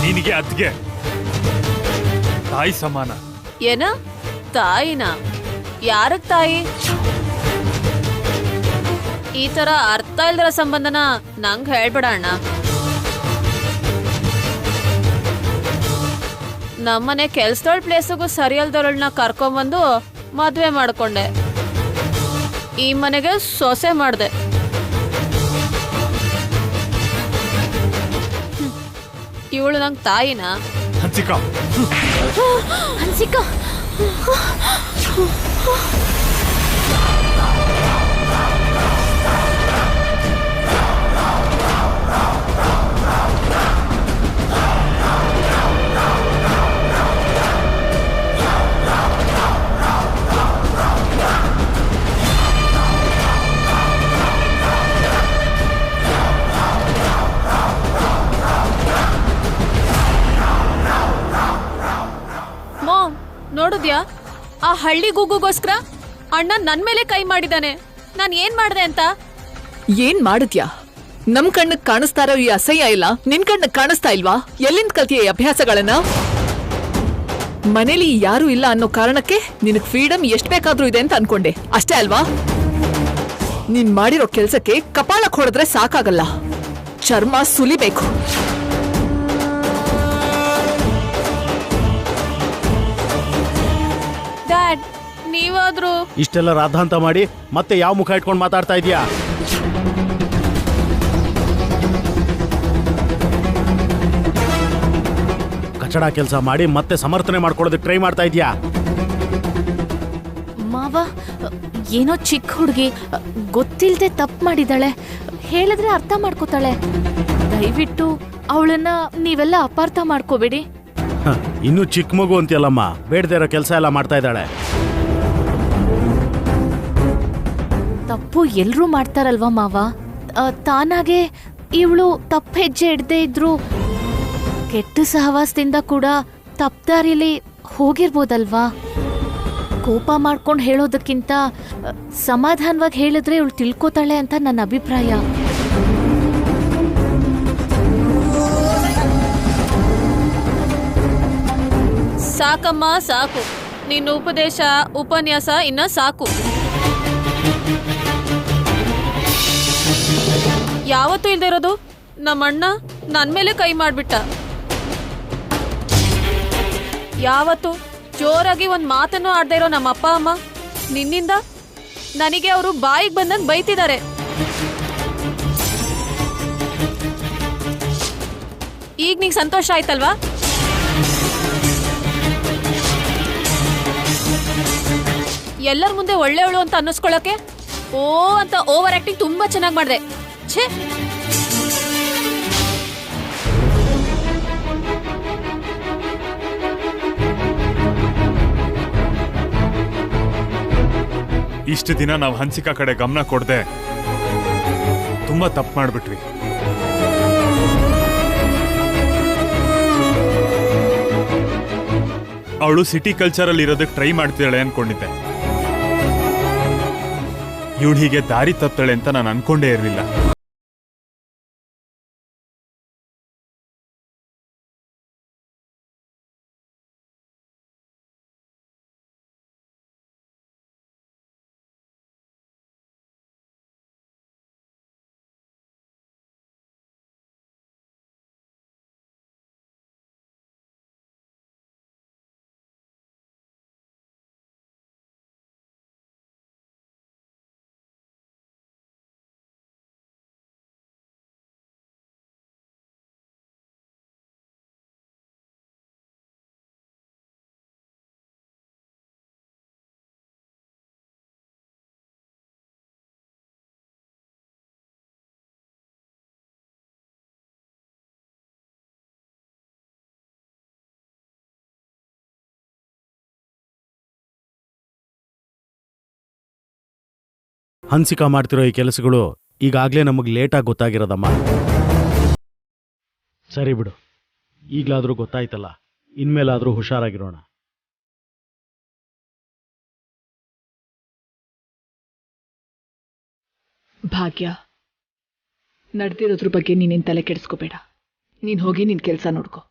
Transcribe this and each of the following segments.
ನಿನಗೆ ಅದ್ಗೆ ತಾಯಿ ಸಮಾನ. ಏನ ತಾಯಿನ? ಯಾರಕ್ ತಾಯಿ? ಈ ತರ ಅರ್ಥ ಇಲ್ದರ ಸಂಬಂಧನ ನಂಗ್ ಹೇಳ್ಬೇಡ ಅಣ್ಣ. ನಮ್ಮನೆ ಕೆಲ್ಸದೊಳ್ ಪ್ಲೇಸಿಗೂ ಸರಿಯಲ್ದೊಳನ್ನ ಕರ್ಕೊಂಬಂದು ಮದ್ವೆ ಮಾಡ್ಕೊಂಡೆ. ಈ ಮನೆಗೆ ಸೊಸೆ ಮಾಡ್ದೆ. ಇವಳು ನಂಗೆ ತಾಯಿನ? ಹನ್ಸಿಕಾ, ಹನ್ಸಿಕಾ, ನೋಡುದ್ಯಾ? ಆ ಹಳ್ಳಿ ಗುಗ್ಗುಗೋಸ್ಕರ ಅಣ್ಣ ನನ್ ಮೇಲೆ ಕೈ ಮಾಡಿದಾನೆ. ನಾನ್ ಏನ್ ಮಾಡ್ದೆ ಅಂತ? ಏನ್ ಮಾಡಿದ್ಯಾ? ನಮ್ ಕಣ್ಣಕ್ ಕಾಣಿಸ್ತಾ ಇರೋ ಈ ಅಸಹ್ಯ ಇಲ್ಲ ನಿನ್ ಕಣ್ಣಕ್ ಕಾಣಿಸ್ತಾ ಇಲ್ವಾ? ಎಲ್ಲಿಂದ ಕಲ್ತಿಯ ಈ ಅಭ್ಯಾಸಗಳನ್ನ? ಮನೇಲಿ ಯಾರು ಇಲ್ಲ ಅನ್ನೋ ಕಾರಣಕ್ಕೆ ನಿನಗ್ ಫ್ರೀಡಮ್ ಎಷ್ಟ್ ಬೇಕಾದ್ರೂ ಇದೆ ಅಂತ ಅನ್ಕೊಂಡೆ ಅಷ್ಟೇ ಅಲ್ವಾ? ನೀನ್ ಮಾಡಿರೋ ಕೆಲ್ಸಕ್ಕೆ ಕಪಾಳಕ್ ಹೊಡೆದ್ರೆ ಸಾಕಾಗಲ್ಲ, ಚರ್ಮ ಸುಲಿಬೇಕು. ಡ್ಯಾಡ್, ನೀವಾದ್ರೂ ಇಷ್ಟೆಲ್ಲ ರಾಧಾಂತ ಮಾಡಿ ಮತ್ತೆ ಯಾವ ಮುಖ ಇಟ್ಕೊಂಡು ಮಾತಾಡ್ತಾ ಇದೀಯಾ? ಕಚಡ ಕೆಲಸ ಮಾಡಿ ಮತ್ತೆ ಸಮರ್ಥನೆ ಮಾಡ್ಕೊಳ್ಳೋದಕ್ಕೆ ಟ್ರೈ ಮಾಡ್ತಾ ಇದೀಯಾ? ಮಾವ, ಏನೋ ಚಿಕ್ಕ ಹುಡುಗಿ ಗೊತ್ತಿಲ್ಲದೆ ತಪ್ಪು ಮಾಡಿದಾಳೆ. ಹೇಳಿದ್ರೆ ಅರ್ಥ ಮಾಡ್ಕೋತಾಳೆ. ದಯವಿಟ್ಟು ಅವಳನ್ನ ನೀವೆಲ್ಲ ಅಪಾರ್ಥ ಮಾಡ್ಕೋಬೇಡಿ. ಇನ್ನೂ ಚಿಕ್ಕ ಮಗು ಅಂತೀಯಲ್ಲಮ್ಮ, ಬೇಡದೇ ಇರೋ ಕೆಲಸ ಎಲ್ಲ ಮಾಡ್ತಾ ಇದ್ದಾಳೆ. ತಪ್ಪು ಎಲ್ರೂ ಮಾಡ್ತಾರಲ್ವಾ ಮಾವ? ತಾನಾಗೆ ಇವಳು ತಪ್ಪು ಹೆಜ್ಜೆ ಇಡದೆ ಇದ್ರು ಕೆಟ್ಟ ಸಹವಾಸದಿಂದ ಕೂಡ ತಪ್ಪದಾರಿಲಿ ಹೋಗಿರ್ಬೋದಲ್ವಾ? ಕೋಪ ಮಾಡ್ಕೊಂಡು ಹೇಳೋದಕ್ಕಿಂತ ಸಮಾಧಾನವಾಗಿ ಹೇಳಿದ್ರೆ ಇವಳು ತಿಳ್ಕೊತಾಳೆ ಅಂತ ನನ್ನ ಅಭಿಪ್ರಾಯ. ಸಾಕಮ್ಮ, ಸಾಕು. ನಿನ್ನ ಉಪದೇಶ ಉಪನ್ಯಾಸ ಇನ್ನ ಸಾಕು. ಯಾವತ್ತೂ ಇಲ್ದೇ ಇರೋದು ನಮ್ಮಣ್ಣ ನನ್ ಮೇಲೆ ಕೈ ಮಾಡ್ಬಿಟ್ಟ. ಯಾವತ್ತು ಜೋರಾಗಿ ಒಂದ್ ಮಾತನ್ನು ಆಡ್ದೇ ಇರೋ ನಮ್ಮ ಅಪ್ಪ ಅಮ್ಮ ನಿನ್ನಿಂದ ನನಗೆ ಅವರು ಬಾಯಿಗೆ ಬಂದಂಗ್ ಬೈತಿದ್ದಾರೆ. ಈಗ ನಿಂಗೆ ಸಂತೋಷ ಆಯ್ತಲ್ವಾ? ಎಲ್ಲರ ಮುಂದೆ ಒಳ್ಳೆಯವಳು ಅಂತ ಅನ್ನಿಸ್ಕೊಳ್ಳೋಕೆ ಓ ಅಂತ ಓವರ್ ಆಕ್ಟಿಂಗ್ ತುಂಬಾ ಚೆನ್ನಾಗಿ ಮಾಡಿದೆ. ಛೇ, ಇಷ್ಟು ದಿನ ನಾವು ಹನ್ಸಿಕಾ ಕಡೆ ಗಮನ ಕೊಡದೆ ತುಂಬಾ ತಪ್ಪು ಮಾಡ್ಬಿಟ್ವಿ. ಅವಳು ಸಿಟಿ ಕಲ್ಚರಲ್ಲಿ ಇರೋದಕ್ಕೆ ಟ್ರೈ ಮಾಡ್ತಿದ್ದಾಳೆ ಅನ್ಕೊಂಡಿದ್ದೆ. ಇವಳು ಹೀಗೆ ದಾರಿ ತಪ್ತಾಳೆ ಅಂತ ನಾನು ಅನ್ಕೊಂಡೇ ಇರಲಿಲ್ಲ. ಹನ್ಸಿಕಾ ಮಾಡ್ತಿರೋ ಈ ಕೆಲಸಗಳು ಈಗಾಗಲೇ ನಮಗೆ ಲೇಟಾಗಿ ಗೊತ್ತಾಗಿರೋದಮ್ಮ. ಸರಿ ಬಿಡು, ಈಗಲಾದರೂ ಗೊತ್ತಾಯ್ತಲ್ಲ, ಇನ್ಮೇಲಾದರೂ ಹುಷಾರಾಗಿರೋಣ. ಭಾಗ್ಯ, ನಡೆದಿರೋದ್ರ ಬಗ್ಗೆ ನೀನೇನ್ ತಲೆ ಕೆಡಿಸ್ಕೋಬೇಡ. ನೀನ್ ಹೋಗಿ ನಿನ್ ಕೆಲಸ ನೋಡ್ಕೊ.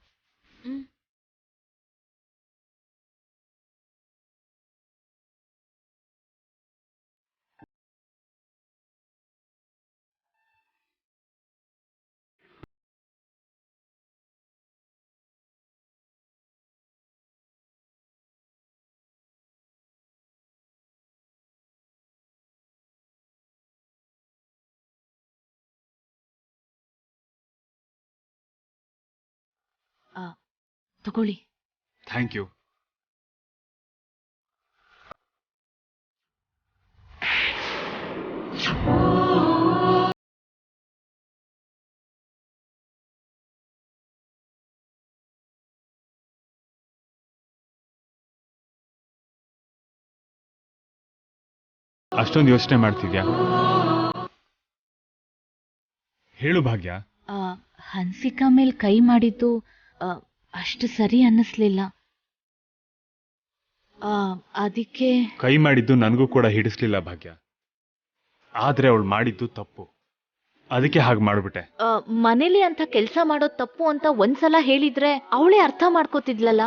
ತಗೊಳ್ಳಿ. Thank you. ಅಷ್ಟೊಂದು ಯೋಚನೆ ಮಾಡ್ತಿದ್ಯಾ? ಹೇಳು ಭಾಗ್ಯ. ಹನ್ಸಿಕಾ ಮೇಲ್ ಕೈ ಮಾಡಿದ್ದು ಅಷ್ಟು ಸರಿ ಅನ್ನಿಸ್ಲಿಲ್ಲ. ಅದಕ್ಕೆ ಕೈ ಮಾಡಿದ್ದು ನನಗೂ ಕೂಡ ಹಿಡಿಸ್ಲಿಲ್ಲ ಭಾಗ್ಯ. ಆದ್ರೆ ಅವಳು ಮಾಡಿದ್ದು ತಪ್ಪು, ಅದಕ್ಕೆ ಹಾಗೆ ಮಾಡ್ಬಿಟ್ಟೆ. ಮನೇಲಿ ಅಂತ ಕೆಲ್ಸ ಮಾಡೋದ್ ತಪ್ಪು ಅಂತ ಒಂದ್ಸಲ ಹೇಳಿದ್ರೆ ಅವಳೇ ಅರ್ಥ ಮಾಡ್ಕೋತಿದ್ಲಲ್ಲ.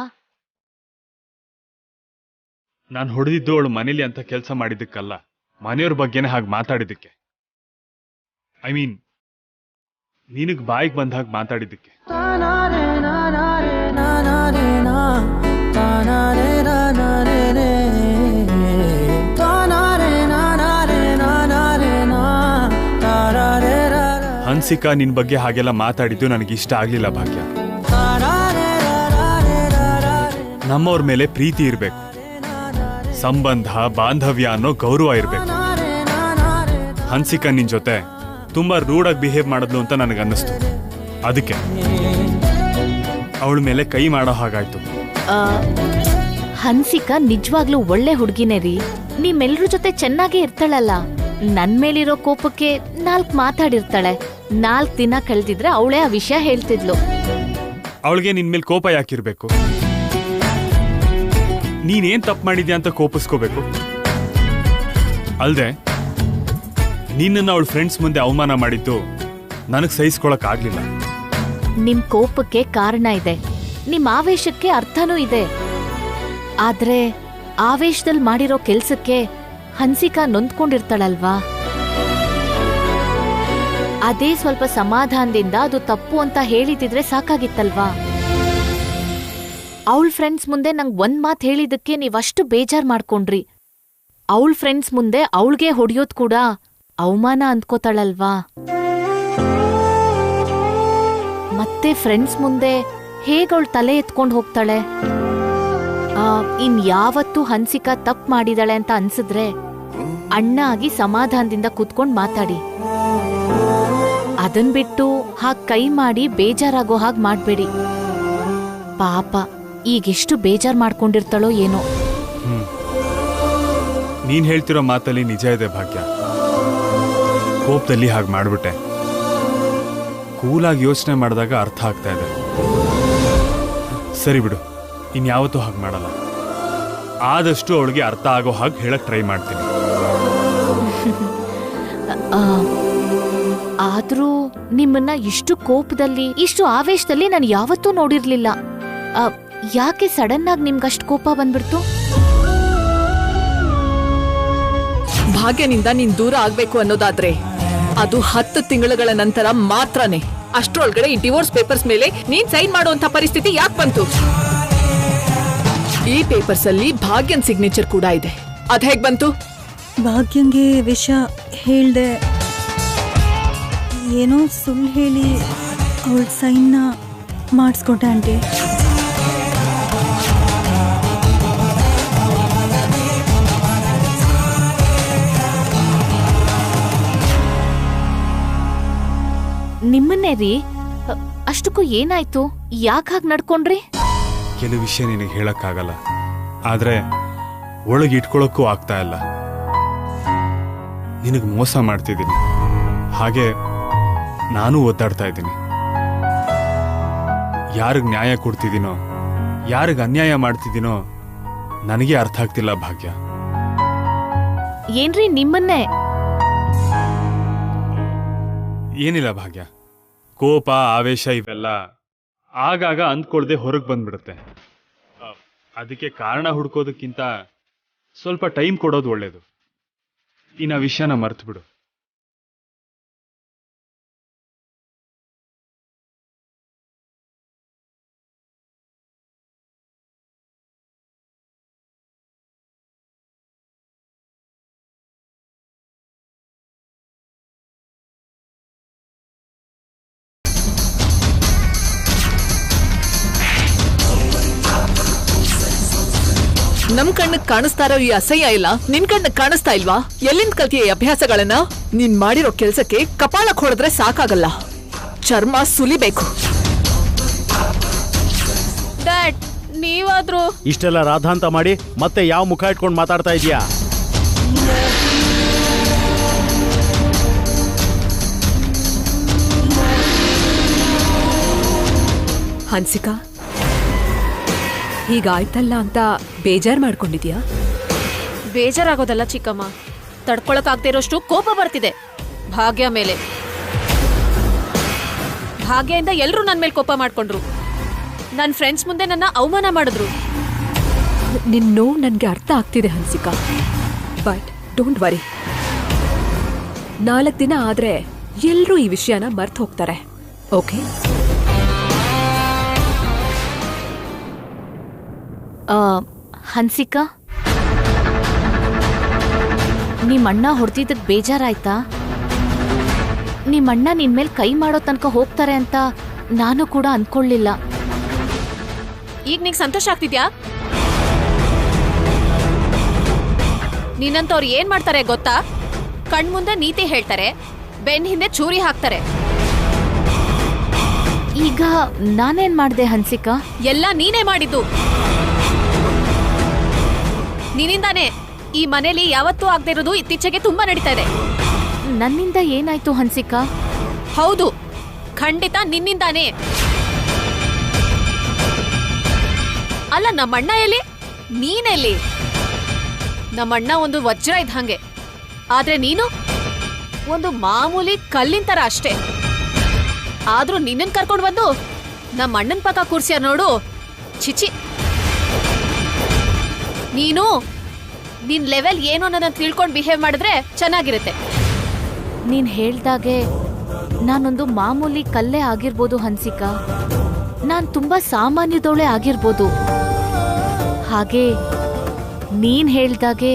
ನಾನು ಹೊಡೆದಿದ್ದು ಅವಳು ಮನೇಲಿ ಅಂತ ಕೆಲಸ ಮಾಡಿದ್ದಕ್ಕಲ್ಲ, ಮನೆಯವ್ರ ಬಗ್ಗೆನೇ ಹಾಗೆ ಮಾತಾಡಿದ್ದಕ್ಕೆ. ಐ ಮೀನ್, ನಿನಗ್ ಬಾಯಿಗೆ ಬಂದ ಹಾಗೆ ಮಾತಾಡಿದ್ದಕ್ಕೆ. ಹನ್ಸಿಕಾ ನಿನ್ ಬಗ್ಗೆ ಹಾಗೆಲ್ಲ ಮಾತಾಡಿದ್ದು ನನಗೆ ಇಷ್ಟ ಆಗ್ಲಿಲ್ಲ ಭಾಗ್ಯ. ನಮ್ಮವ್ರ ಮೇಲೆ ಪ್ರೀತಿ ಇರ್ಬೇಕು, ಸಂಬಂಧ ಬಾಂಧವ್ಯ ಅನ್ನೋ ಗೌರವ ಇರ್ಬೇಕು. ಹನ್ಸಿಕಾ ನಿನ್ ಜೊತೆ ತುಂಬಾ ರೂಡಾಗಿ ಬಿಹೇವ್ ಮಾಡಿದ್ಲು ಅಂತ ನನಗೆ ಅನ್ನಿಸ್ತು. ಅದಕ್ಕೆ ಅವಳ ಮೇಲೆ ಕೈ ಮಾಡೋ ಹಾಗಾಯ್ತು. ಹನ್ಸಿಕಾ ನಿಜವಾಗ್ಲೂ ಒಳ್ಳೆ ಹುಡುಗಿನೇ ರೀ. ನಿಮ್ಮೆಲ್ರ ಜೊತೆ ಚೆನ್ನಾಗೇ ಇರ್ತಾಳಲ್ಲ. ನನ್ ಮೇಲಿರೋ ಕೋಪಕ್ಕೆ 4 ಮಾತಾಡಿರ್ತಾಳೆ. 4 ದಿನ ಕಳೆದಿದ್ರೆ ಅವಳೇ ಆ ವಿಷಯ ಹೇಳ್ತಿದ್ಲು. ಅವಳಿಗೆ ನಿನ್ ಮೇಲೆ ಕೋಪ ಯಾಕಿರ್ಬೇಕು? ನೀನೇನ್ ತಪ್ಪು ಮಾಡಿದ್ಯಾ ಅಂತ ಕೋಪಿಸ್ಕೋಬೇಕು? ಅಲ್ದೆ ನಿನ್ನನ್ನು ಅವಳ ಫ್ರೆಂಡ್ಸ್ ಮುಂದೆ ಅವಮಾನ ಮಾಡಿದ್ದು ನನಗ್ ಸಹಿಸ್ಕೊಳಕ್ ಆಗ್ಲಿಲ್ಲ. ನಿಮ್ ಕೋಪಕ್ಕೆ ಕಾರಣ ಇದೆ, ನಿಮ್ ಆವೇಶಕ್ಕೆ ಅರ್ಥನೂ ಇದೆ. ಆದ್ರೆ ಆವೇಶದಲ್ಲಿ ಮಾಡಿರೋ ಕೆಲ್ಸಕ್ಕೆ ಹನ್ಸಿಕಾ ನೊಂದ್ಕೊಂಡಿರ್ತಾಳಲ್ವಾ? ಅದೇ ಸ್ವಲ್ಪ ಸಮಾಧಾನದಿಂದ ಅದು ತಪ್ಪು ಅಂತ ಹೇಳಿದಿದ್ರೆ ಸಾಕಾಗಿತ್ತಲ್ವಾ? ಅವಳ ಫ್ರೆಂಡ್ಸ್ ಮುಂದೆ ನಂಗ್ ಒಂದ್ ಮಾತು ಹೇಳಿದಕ್ಕೆ ನೀವಷ್ಟು ಬೇಜಾರ್ ಮಾಡ್ಕೊಂಡ್ರಿ. ಅವಳ ಫ್ರೆಂಡ್ಸ್ ಮುಂದೆ ಅವಳಿಗೆ ಹೊಡೆಯೋದ್ ಕೂಡ ಅವಮಾನ ಅಂದ್ಕೋತಾಳಲ್ವಾ? ಮತ್ತೆ ಫ್ರೆಂಡ್ಸ್ ಮುಂದೆ ಹೇಗವಳು ತಲೆ ಎತ್ಕೊಂಡು ಹೋಗ್ತಾಳೆ? ಯಾವತ್ತೂ ಹನ್ಸಿಕಾ ತಪ್ಪು ಮಾಡಿದಾಳೆ ಅಂತ ಅನ್ಸಿದ್ರೆ ಅಣ್ಣ ಆಗಿ ಸಮಾಧಾನದಿಂದ ಕೂತ್ಕೊಂಡ್ ಮಾತಾಡಿ. ಅದನ್ ಬಿಟ್ಟು ಹಾಗ್ ಕೈ ಮಾಡಿ ಬೇಜಾರಾಗೋ ಹಾಗೆ ಮಾಡ್ಬೇಡಿ. ಪಾಪ ಈಗೆಷ್ಟು ಬೇಜಾರ್ ಮಾಡ್ಕೊಂಡಿರ್ತಾಳೋ ಏನೋ. ನೀನ್ ಹೇಳ್ತಿರೋ ಮಾತಲ್ಲಿ ನಿಜ ಇದೆ ಭಾಗ್ಯ. ಕೋಪದಲ್ಲಿ ಹಾಗೆ ಮಾಡ್ಬಿಟ್ಟೆ. ಕೂಲಾಗಿ ಯೋಚನೆ ಮಾಡಿದಾಗ ಅರ್ಥ ಆಗ್ತಾ ಇದೆ. ಸರಿ ಬಿಡು, ಇನ್ಯಾವತ್ತೂ ಹಾಗೆ ಮಾಡಲ್ಲ. ಆದಷ್ಟು ಅವಳಿಗೆ ಅರ್ಥ ಆಗೋ ಹಾಗೆ ಹೇಳಕ್ ಟ್ರೈ ಮಾಡ್ತೀನಿ. ಆದ್ರೂ ನಿಮ್ಮನ್ನ ಇಷ್ಟು ಕೋಪದಲ್ಲಿ, ಇಷ್ಟು ಆವೇಶದಲ್ಲಿ ನಾನು ಯಾವತ್ತೂ ನೋಡಿರ್ಲಿಲ್ಲ. ಯಾಕೆ ಸಡನ್ ಆಗಿ ನಿಮ್ಗಷ್ಟು ಕೋಪ ಬಂದ್ಬಿಡ್ತು? ಭಾಗ್ಯನಿಂದ ನೀನ್ ದೂರ ಆಗ್ಬೇಕು ಅನ್ನೋದಾದ್ರೆ ಅದು 10 ತಿಂಗಳುಗಳ ನಂತರ ಮಾತ್ರನೇ. ಅಷ್ಟ್ರೊಳಗಡೆ ಈ ಡಿವೋರ್ಸ್ ಪೇಪರ್ಸ್ ಮೇಲೆ ನೀನ್ ಸೈನ್ ಮಾಡುವಂತ ಪರಿಸ್ಥಿತಿ ಯಾಕೆ ಬಂತು? ಈ ಪೇಪರ್ಸ್ ಅಲ್ಲಿ ಭಾಗ್ಯನ್ ಸಿಗ್ನೇಚರ್ ಕೂಡ ಇದೆ. ಅದ್ ಹೇಗ್ ಬಂತು? ಭಾಗ್ಯಂಗೆ ವಿಷಯ ಹೇಳ್ದೆ, ಏನೋ ಸುಳ್ಳು ಹೇಳಿ ಅವಳ ಸೈನ್ನ ಮಾಡಿಸ್ಕೊಟ್ಟೆ ಆಂಟಿ. ನಿಮ್ಮನ್ನೇ ರೀ. ಅಷ್ಟಕ್ಕೂ ಏನಾಯ್ತು? ಯಾಕೆ ಹಾಗೆ ನಡ್ಕೊಂಡ್ರಿ? ಕೆಲವು ವಿಷಯ ನಿನಗೆ ಹೇಳಕ್ಕಾಗಲ್ಲ, ಆದ್ರೆ ಒಳಗೆ ಇಟ್ಕೊಳಕ್ಕೂ ಆಗ್ತಾ ಇಲ್ಲ. ನಿನಗೆ ಮೋಸ ಮಾಡ್ತಿದ್ದೀನಿ, ಹಾಗೆ ನಾನು ಒದ್ದಾಡ್ತಾ ಇದ್ದೀನಿ. ಯಾರಿಗ್ ನ್ಯಾಯ ಕೊಡ್ತಿದ್ದೀನೋ, ಯಾರಿಗ್ ಅನ್ಯಾಯ ಮಾಡ್ತಿದ್ದೀನೋ ನನಗೆ ಅರ್ಥ ಆಗ್ತಿಲ್ಲ ಭಾಗ್ಯ. ಏನ್ರಿ ನಿಮ್ಮನ್ನೇ? ಏನಿಲ್ಲ ಭಾಗ್ಯ, ಕೋಪ ಆವೇಶ ಇವೆಲ್ಲ ಆಗಾಗ ಅಂದ್ಕೊಳ್ದೆ ಹೊರಗೆ ಬಂದ್ಬಿಡುತ್ತೆ. ಅದಕ್ಕೆ ಕಾರಣ ಹುಡ್ಕೋದಕ್ಕಿಂತ ಸ್ವಲ್ಪ ಟೈಮ್ ಕೊಡೋದು ಒಳ್ಳೇದು. ಇನ್ನು ವಿಷಯನ ಮರ್ತು ಬಿಡು. ನಮ್ ಕಣ್ಣಕ್ ಕಾಣಿಸ್ತಾ ಇರೋ ಈ ಅಸಹ್ಯ ಇಲ್ಲ ನಿನ್ ಕಣ್ಣಕ್ ಕಾಣಿಸ್ತಾ ಇಲ್ವಾ? ಎಲ್ಲಿಂದ ಕಲ್ತಿಯ ಈ ಅಭ್ಯಾಸಗಳನ್ನ? ನೀನ್ ಮಾಡಿರೋ ಕೆಲ್ಸಕ್ಕೆ ಕಪಾಳ ಹೊಡೆದ್ರೆ ಸಾಕಾಗಲ್ಲ, ಚರ್ಮ ಸುಲಿಬೇಕು. ಡ್ಯಾಡ್, ನೀವಾದ್ರೂ ಇಷ್ಟೆಲ್ಲ ರಾಧಾಂತ ಮಾಡಿ ಮತ್ತೆ ಯಾವ ಮುಖ ಇಟ್ಕೊಂಡು ಮಾತಾಡ್ತಾ ಇದೀಯಾ? ಹನ್ಸಿಕಾ, ಹೀಗಾಯ್ತಲ್ಲ ಅಂತ ಬೇಜಾರ್ ಮಾಡ್ಕೊಂಡಿದ್ಯಾ? ಬೇಜಾರಾಗೋದಲ್ಲ ಚಿಕ್ಕಮ್ಮ, ತಡ್ಕೊಳಕ್ಕಾಗದೇ ಇರೋಷ್ಟು ಕೋಪ ಬರ್ತಿದೆ ಭಾಗ್ಯ ಮೇಲೆ. ಭಾಗ್ಯದಿಂದ ಎಲ್ರೂ ನನ್ನ ಮೇಲೆ ಕೋಪ ಮಾಡ್ಕೊಂಡ್ರು. ನನ್ನ ಫ್ರೆಂಡ್ಸ್ ಮುಂದೆ ನನ್ನ ಅವಮಾನ ಮಾಡಿದ್ರು. ನಿನ್ ನೋವು ನನ್ಗೆ ಅರ್ಥ ಆಗ್ತಿದೆ ಹನ್ಸಿಕಾ, ಬಟ್ ಡೋಂಟ್ ವರಿ. 4 ದಿನ ಆದ್ರೆ ಎಲ್ರೂ ಈ ವಿಷಯನ ಮರ್ತು ಹೋಗ್ತಾರೆ. ಓಕೆ? ಹನ್ಸಿಕಾ, ನಿಮ್ಮಣ್ಣ ಹೊಡೆದಿದ್ದಕ್ಕೆ ಬೇಜಾರಾಯ್ತಾ? ನಿಮ್ಮಣ್ಣ ನಿನ್ ಮೇಲೆ ಕೈ ಮಾಡೋ ತನಕ ಹೋಗ್ತಾರೆ ಅಂತ ನಾನು ಕೂಡ ಅನ್ಕೊಳ್ಳಿಲ್ಲ. ಈಗ ನಿಂಗೆ ಸಂತೋಷ ಆಗ್ತಿದ್ಯಾ? ನಿನ್ನಂತವ್ರು ಏನ್ ಮಾಡ್ತಾರೆ ಗೊತ್ತಾ? ಕಣ್ಮುಂದೆ ನೀತಿ ಹೇಳ್ತಾರೆ, ಬೆನ್ ಹಿಂದೆ ಚೂರಿ ಹಾಕ್ತಾರೆ. ಈಗ ನಾನೇನ್ ಮಾಡ್ದೆ ಹನ್ಸಿಕಾ? ಎಲ್ಲ ನೀನೇ ಮಾಡಿದ್ದು. ನಿನ್ನಿಂದಾನೇ ಈ ಮನೇಲಿ ಯಾವತ್ತೂ ಆಗದೆ ಇರೋದು ಇತ್ತೀಚೆಗೆ ತುಂಬಾ ನಡೀತಾ ಇದೆ. ನನ್ನಿಂದ ಏನಾಯ್ತು ಹನ್ಸಿಕಾ? ಹೌದು, ಖಂಡಿತ ನಿನ್ನಿಂದಾನೇ. ಅಲ್ಲ, ನಮ್ಮಣ್ಣ ಎಲ್ಲಿ? ನೀನೆಲ್ಲಿ? ನಮ್ಮಣ್ಣ ಒಂದು ವಜ್ರ ಇದ್ದಂಗೆ, ಆದ್ರೆ ನೀನು ಒಂದು ಮಾಮೂಲಿ ಕಲ್ಲಿನ ತರ ಅಷ್ಟೇ. ಆದ್ರೂ ನಿನ್ನನ್ ಕರ್ಕೊಂಡು ಬಂದು ನಮ್ಮಣ್ಣನ ಪಕ್ಕ ಕೂರ್ಸ್ಯಾರ ನೋಡು, ಚಿಚಿ. ನೀನು ನಿನ್ ಲೆವೆಲ್ ಏನು ಅನ್ನೋದನ್ನ ತಿಳ್ಕೊಂಡು ಬಿಹೇವ್ ಮಾಡಿದ್ರೆ ಚೆನ್ನಾಗಿರುತ್ತೆ. ನೀನ್ ಹೇಳ್ದಾಗೆ ನಾನೊಂದು ಮಾಮೂಲಿ ಕಲ್ಲೇ ಆಗಿರ್ಬೋದು ಹನ್ಸಿಕಾ, ನಾನ್ ತುಂಬಾ ಸಾಮಾನ್ಯದವಳೆ ಆಗಿರ್ಬೋದು. ಹಾಗೆ ನೀನ್ ಹೇಳ್ದಾಗೆ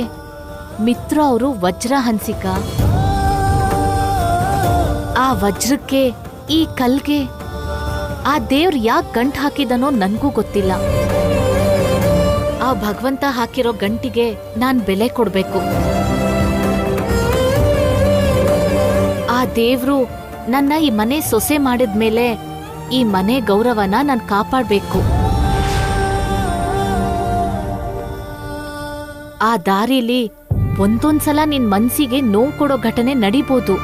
ಮಿತ್ರ ಅವರು ವಜ್ರ ಹನ್ಸಿಕಾ. ಆ ವಜ್ರಕ್ಕೆ, ಈ ಕಲ್ಗೆ ಆ ದೇವ್ರು ಯಾಕೆ ಗಂಟ್ ಹಾಕಿದನೋ ನನ್ಗೂ ಗೊತ್ತಿಲ್ಲ. ಆ ಭಗವಂತ ಹಾಕಿರೋ ಗಂಟಿಗೆ ನಾನ್ ಬೆಲೆ ಕೊಡ್ಬೇಕು. ಆ ದೇವ್ರು ನನ್ನ ಈ ಮನೆ ಸೊಸೆ ಮಾಡಿದ್ಮೇಲೆ ಈ ಮನೆ ಗೌರವನ ನಾನ್ ಕಾಪಾಡ್ಬೇಕು. ಆ ದಾರಿಲಿ ಒಂದೊಂದ್ಸಲ ನಿನ್ ಮನ್ಸಿಗೆ ನೋವು ಕೊಡೋ ಘಟನೆ ನಡಿಬೋದು.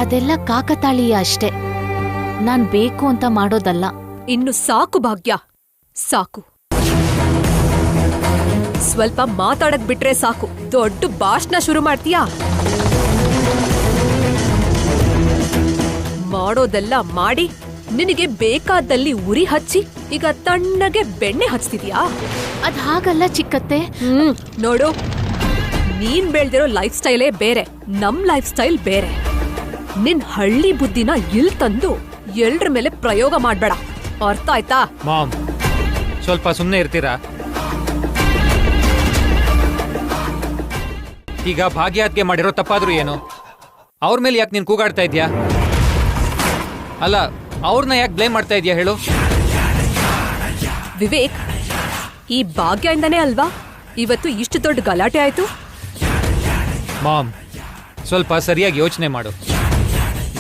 ಅದೆಲ್ಲ ಕಾಕತಾಳೀಯ ಅಷ್ಟೇ, ನಾನ್ ಬೇಕು ಅಂತ ಮಾಡೋದಲ್ಲ. ಇನ್ನು ಸಾಕು ಭಾಗ್ಯ, ಸಾಕು. ಸ್ವಲ್ಪ ಮಾತಾಡಕ್ ಬಿಟ್ರೆ ಸಾಕು, ದೊಡ್ಡ ಭಾಷಣ ಶುರು ಮಾಡ್ತೀಯಾ? ಮಾಡೋದೆಲ್ಲ ಮಾಡಿ ನಿನಗೆ ಬೇಕಾದಲ್ಲಿ ಉರಿ ಹಚ್ಚಿ ಈಗ ತಣ್ಣಗೆ ಬೆಣ್ಣೆ ಹಚ್ತಿದ್ಯಾ? ಅದ್ ಹಾಗಲ್ಲ ಚಿಕ್ಕತ್ತೆ. ನೋಡು, ನೀನ್ ಬೆಳ್ದಿರೋ ಲೈಫ್ ಸ್ಟೈಲೇ ಬೇರೆ, ನಮ್ ಲೈಫ್ ಸ್ಟೈಲ್ ಬೇರೆ. ನಿನ್ ಹಳ್ಳಿ ಬುದ್ಧಿನ ಇಲ್ ತಂದು ಎಲ್ರ ಮೇಲೆ ಪ್ರಯೋಗ ಮಾಡ್ಬೇಡ, ಅರ್ಥ ಆಯ್ತಾ? ಮಾಮ್, ಸ್ವಲ್ಪ ಸುಮ್ಮನೆ ಇರ್ತೀರಾ? ಈಗ ಭಾಗ್ಯಾತ್ಗೆ ಮಾಡಿರೋ ತಪ್ಪಾದ್ರೂ ಏನು? ಅವ್ರ ಮೇಲೆ ಯಾಕೆ ನೀನು ಕೂಗಾಡ್ತಾ ಇದ್ಯಾ? ಅಲ್ಲ, ಅವ್ರನ್ನ ಯಾಕೆ ಬ್ಲೇಮ್ ಮಾಡ್ತಾ ಇದ್ಯಾ ಹೇಳು? ವಿವೇಕ್, ಈ ಭಾಗ್ಯದಿಂದನೇ ಅಲ್ವಾ ಇವತ್ತು ಇಷ್ಟು ದೊಡ್ಡ ಗಲಾಟೆ ಆಯ್ತು? ಮಾಮ್, ಸ್ವಲ್ಪ ಸರಿಯಾಗಿ ಯೋಚನೆ ಮಾಡು.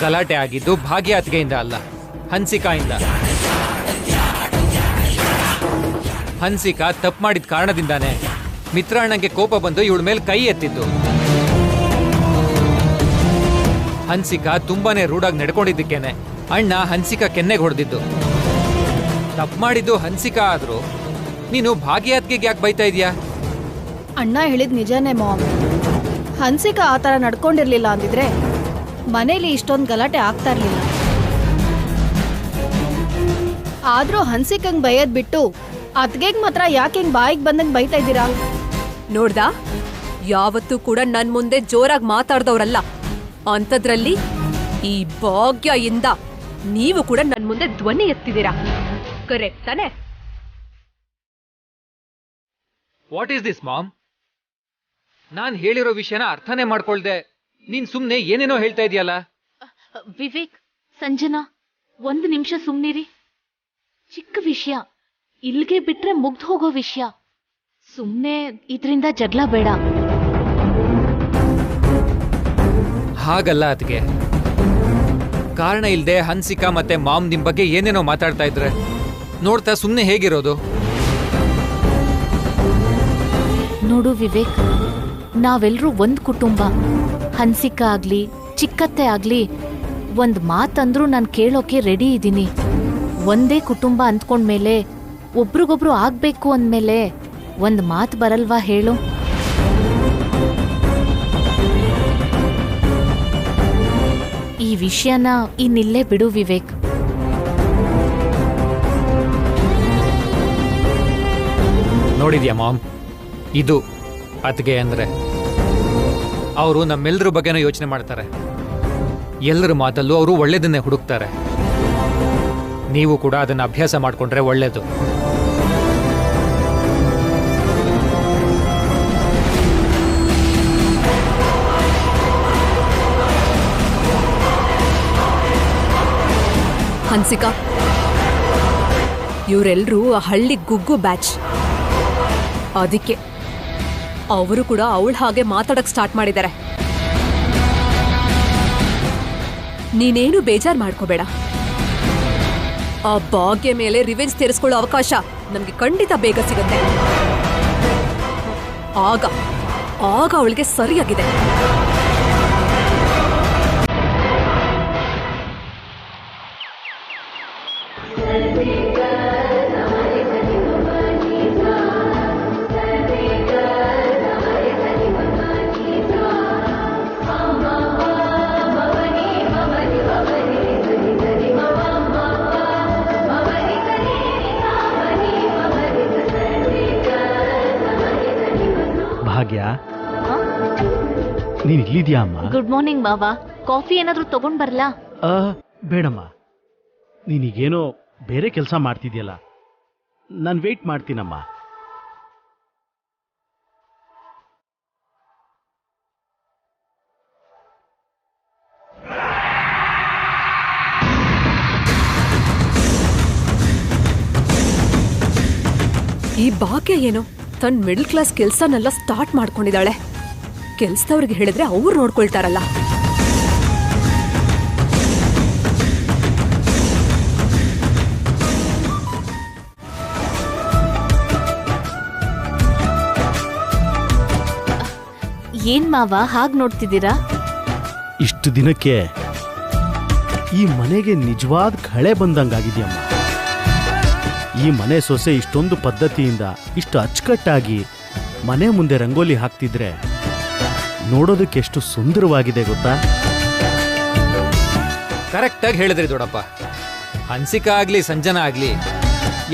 ಗಲಾಟೆ ಆಗಿದ್ದು ಭಾಗ್ಯಾತ್ಗೆಯಿಂದ ಅಲ್ಲ, ಹನ್ಸಿಕಾಯಿಂದ. ಹನ್ಸಿಕಾ ತಪ್ಪು ಮಾಡಿದ ಕಾರಣದಿಂದಾನೆ ಮಿತ್ರಣ್ಣಂಗೆ ಕೋಪ ಬಂದು ಇವಳ ಮೇಲೆ ಕೈ ಎತ್ತಿದ್ದು. ಹನ್ಸಿಕಾ ತುಂಬಾನೇ ರೂಢಾಗಿ ನಡ್ಕೊಂಡಿದ್ದಕ್ಕೇನೆ ಅಣ್ಣ ಹನ್ಸಿಕಾ ಕೆನ್ನೆಗೆ ಹೊಡೆದಿದ್ದು. ತಪ್ಪು ಮಾಡಿದ್ದು ಹನ್ಸಿಕಾ ಆದ್ರೂ ನೀನು ಭಾಗ್ಯಾತ್ಗೆ ಯಾಕೆ ಬೈತಾ ಇದೀಯಾ? ಅಣ್ಣ ಹೇಳಿದ್ ನಿಜಾನೇ ಮಾಮ್. ಹನ್ಸಿಕಾ ಆ ಥರ ನಡ್ಕೊಂಡಿರ್ಲಿಲ್ಲ ಅಂದಿದ್ರೆ ಮನೇಲಿ ಇಷ್ಟೊಂದು ಗಲಾಟೆ ಆಗ್ತಾ ಇರ್ಲಿಲ್ಲ. ಆದ್ರೂ ಹನ್ಸಿಕಂಗ್ ಬೈಯದ್ ಬಿಟ್ಟು ಅತ್ಗೆಗ್ ಮಾತ್ರ ಯಾಕೆ ಹಿಂಗ್ ಬಾಯಿಗೆ ಬಂದಂಗ್ ಬೈತಾ ಇದ್ದೀರಾ? ನೋಡ್ದಾ, ಯಾವತ್ತೂ ಕೂಡ ನನ್ ಮುಂದೆ ಜೋರಾಗಿ ಮಾತಾಡ್ದವ್ರಲ್ಲ. ಅಂಥದ್ರಲ್ಲಿ ಈ ಭಾಗ್ಯದಿಂದ ನೀವು ಕೂಡ ನನ್ ಮುಂದೆ ಧ್ವನಿ ಎತ್ತಿದ್ದೀರಾ, ಕರೆಕ್ಟ್ ತಾನೆ? What is this mom? ನಾನ್ ಹೇಳಿರೋ ವಿಷಯನ ಅರ್ಥನೇ ಮಾಡ್ಕೊಳ್ದೆ ನೀನ್ ಸುಮ್ನೆ ಏನೇನೋ ಹೇಳ್ತಾ ಇದೀಯಲ್ಲ. ವಿವೇಕ್, ಸಂಜನಾ, 1 ನಿಮಿಷ ಸುಮ್ನಿರಿ. ಚಿಕ್ಕ ವಿಷಯ, ಇಲ್ಗೆ ಬಿಟ್ರೆ ಮುಗ್ದು ಹೋಗೋ ವಿಷಯ. ಸುಮ್ನೆ ಇದ್ರಿಂದ ಜಗಳ ಬೇಡ. ಹಾಗಲ್ಲ ಅದಕ್ಕೆ ಕಾರಣ ಇಲ್ದೆ ಹನ್ಸಿಕಾ ಮತ್ತೆ ಮಾಮ್ ನಿಮ್ ಬಗ್ಗೆ ಏನೇನೋ ಮಾತಾಡ್ತಾ ಇದ್ರೆ ನೋಡ್ತಾ ಸುಮ್ನೆ ಹೇಗಿರೋದು? ನೋಡು ವಿವೇಕ್, ನಾವೆಲ್ಲರೂ ಒಂದ್ ಕುಟುಂಬ. ಹನ್ಸಿಕಾ ಆಗ್ಲಿ ಚಿಕ್ಕತ್ತೆ ಆಗ್ಲಿ ಒಂದ್ ಮಾತಂದ್ರೂ ನಾನು ಕೇಳೋಕೆ ರೆಡಿ ಇದ್ದೀನಿ. ಒಂದೇ ಕುಟುಂಬ ಅಂದ್ಕೊಂಡ್ಮೇಲೆ ಒಬ್ರಿಗೊಬ್ರು ಆಗ್ಬೇಕು ಅಂದ್ಮೇಲೆ ಒಂದ್ ಮಾತು ಬರಲ್ವಾ ಹೇಳು? ಈ ವಿಷಯನ ಇನ್ನಿಲ್ಲೇ ಬಿಡು ವಿವೇಕ್. ನೋಡಿದ್ಯಾ ಮಾಮ್, ಇದು ಅತ್ಗೆ ಅಂದ್ರೆ ಅವರು ನಮ್ಮೆಲ್ಲರ ಬಗ್ಗೆನೂ ಯೋಚನೆ ಮಾಡ್ತಾರೆ. ಎಲ್ಲರ ಮಾತಲ್ಲೂ ಅವರು ಒಳ್ಳೇದನ್ನೇ ಹುಡುಕ್ತಾರೆ. ನೀವು ಕೂಡ ಅದನ್ನ ಅಭ್ಯಾಸ ಮಾಡ್ಕೊಂಡ್ರೆ ಒಳ್ಳೇದು. ಹನ್ಸಿಕಾ, ಇವರೆಲ್ಲರೂ ಆ ಹಳ್ಳಿ ಗುಗ್ಗು ಬ್ಯಾಚ್. ಅದಕ್ಕೆ ಅವರು ಕೂಡ ಅವಳ ಹಾಗೆ ಮಾತಾಡಕ್ ಸ್ಟಾರ್ಟ್ ಮಾಡಿದ್ದಾರೆ. ನೀನೇನು ಬೇಜಾರ್ ಮಾಡ್ಕೋಬೇಡ. ಆ ಭಾಗ್ಯ ಮೇಲೆ ರಿವೆಂಜ್ ತೀರಿಸ್ಕೊಳ್ಳೋ ಅವಕಾಶ ನಮ್ಗೆ ಖಂಡಿತ ಬೇಗ ಸಿಗುತ್ತೆ. ಆಗ ಅವಳಿಗೆ ಸರಿಯಾಗಿದೆ. ಭಾಗ್ಯ, ನೀನ್ ಇಲ್ಲಿದ್ಯಾ ಅಮ್ಮ? ಗುಡ್ ಮಾರ್ನಿಂಗ್ ಮಾವ. ಕಾಫಿ ಏನಾದ್ರೂ ತಗೊಂಡ್ ಬರ್ಲಾ? ಬೇಡಮ್ಮ, ನೀನೀಗೇನೋ ಬೇರೆ ಕೆಲಸ ಮಾಡ್ತಿದ್ಯಲ್ಲ, ನಾನು ವೇಟ್ ಮಾಡ್ತೀನಮ್ಮ. ಈ ಭಾಗ್ಯ ಏನು ತನ್ನ ಮಿಡಲ್ ಕ್ಲಾಸ್ ಕೆಲ್ಸನೆಲ್ಲ ಸ್ಟಾರ್ಟ್ ಮಾಡ್ಕೊಂಡಿದ್ದಾಳೆ. ಕೆಲ್ಸದವ್ರಿಗೆ ಹೇಳಿದ್ರೆ ಅವ್ರು ನೋಡ್ಕೊಳ್ತಾರಲ್ಲ. ಏನ್ ಮಾವ ಹಾಗ್ ನೋಡ್ತಿದ್ದೀರಾ? ಇಷ್ಟು ದಿನಕ್ಕೆ ಈ ಮನೆಗೆ ನಿಜವಾದ ಕಳೆ ಬಂದಂಗಾಗಿದ್ಯಮ್ಮ. ಈ ಮನೆ ಸೊಸೆ ಇಷ್ಟೊಂದು ಪದ್ಧತಿಯಿಂದ ಇಷ್ಟು ಅಚ್ಚುಕಟ್ಟಾಗಿ ಮನೆ ಮುಂದೆ ರಂಗೋಲಿ ಹಾಕ್ತಿದ್ರೆ ನೋಡೋದಕ್ಕೆ ಎಷ್ಟು ಸುಂದರವಾಗಿದೆ ಗೊತ್ತಾ? ಕರೆಕ್ಟಾಗಿ ಹೇಳಿದ್ರಿ ದೊಡ್ಡಪ್ಪ. ಹನ್ಸಿಕಾ ಆಗ್ಲಿ ಸಂಜನಾ ಆಗ್ಲಿ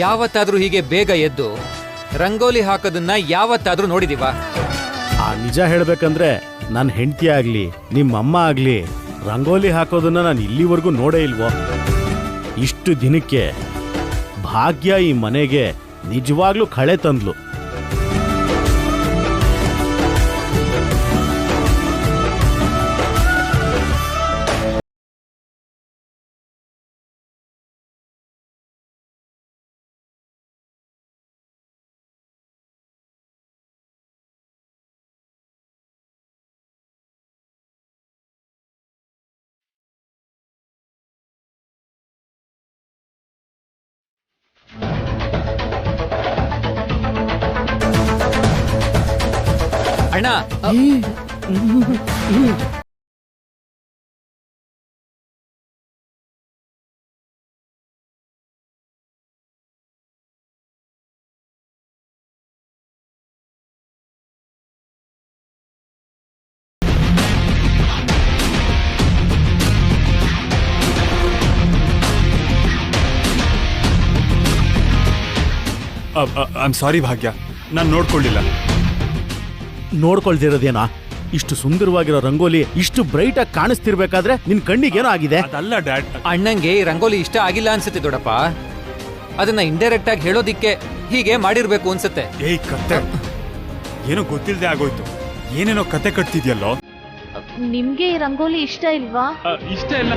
ಯಾವತ್ತಾದ್ರೂ ಹೀಗೆ ಬೇಗ ಎದ್ದು ರಂಗೋಲಿ ಹಾಕೋದನ್ನ ಯಾವತ್ತಾದ್ರೂ ನೋಡಿದೀವ? ಆ ನಿಜ ಹೇಳ್ಬೇಕಂದ್ರೆ ನನ್ನ ಹೆಂಡತಿ ಆಗ್ಲಿ ನಿಮ್ಮಮ್ಮ ಆಗ್ಲಿ ರಂಗೋಲಿ ಹಾಕೋದನ್ನ ನಾನು ಇಲ್ಲಿವರೆಗೂ ನೋಡೇ ಇಲ್ವೋ. ಇಷ್ಟು ದಿನಕ್ಕೆ ಭಾಗ್ಯ ಈ ಮನೆಗೆ ನಿಜವಾಗ್ಲೂ ಕಳೆ ತಂದ್ಲು. ಅಣ್ಣ, ಐಮ್ ಸಾರಿ ಭಾಗ್ಯ, ನಾನು ನೋಡ್ಕೊಳ್ಳಿಲ್ಲ. ನೋಡ್ಕೊಳ್ದಿರೋದೇನಾ? ಇಷ್ಟು ಸುಂದರವಾಗಿರೋ ರಂಗೋಲಿ ಇಷ್ಟು ಬ್ರೈಟ್ ಆಗಿ ಕಾಣಿಸ್ತಿರ್ಬೇಕಾದ್ರೆ ನಿನ್ ಕಣ್ಣಿಗೇನೋ ಆಗಿದೆ? ಅದಲ್ಲ ಡ್ಯಾಡ್. ಅಣ್ಣಂಗೆ ಈ ರಂಗೋಲಿ ಇಷ್ಟ ಆಗಿಲ್ಲ ಅನ್ಸುತ್ತೆ ದೊಡ್ಡಪ್ಪ. ಅದನ್ನ ಇಂಡೈರೆಕ್ಟ್ ಆಗಿ ಹೇಳೋದಿಕ್ಕೆ ಹೀಗೆ ಮಾಡಿರ್ಬೇಕು ಅನ್ಸುತ್ತೆ. ಏಯ್ ಕತ್ತೆ, ಏನೋ ಗೊತ್ತಿಲ್ಲದೆ ಆಗೋಯ್ತು. ಏನೇನೋ ಕತೆ ಕಟ್ತಿದ್ಯಲ್ಲೋ. ನಿಮ್ಗೆ ಈ ರಂಗೋಲಿ ಇಷ್ಟ ಇಲ್ವಾ? ಇಷ್ಟ ಇಲ್ಲ.